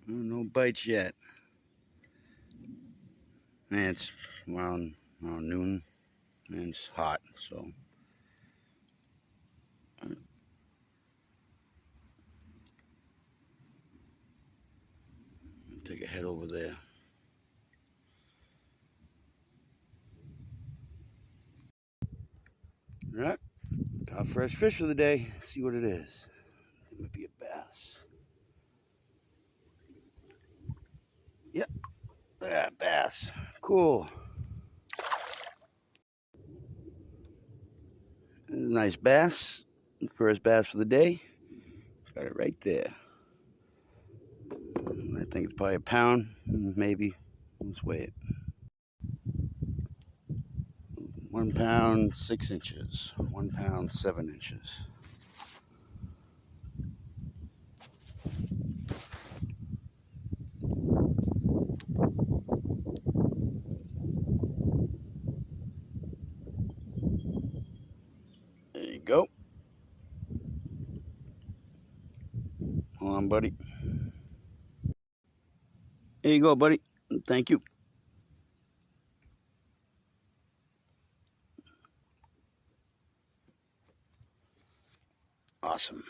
No bites yet. And it's around noon, and it's hot, so. Take a head over there. All right, got our first fish for the day. Let's see what it is. It might be a bass. Yep, bass. Cool. Nice bass. First bass for the day. Got it right there. I think it's probably a pound, maybe. Let's weigh it. 1 pound 6 inches. 1 pound 7 inches. There you go. Hold on, buddy. There you go, buddy. Thank you. Awesome.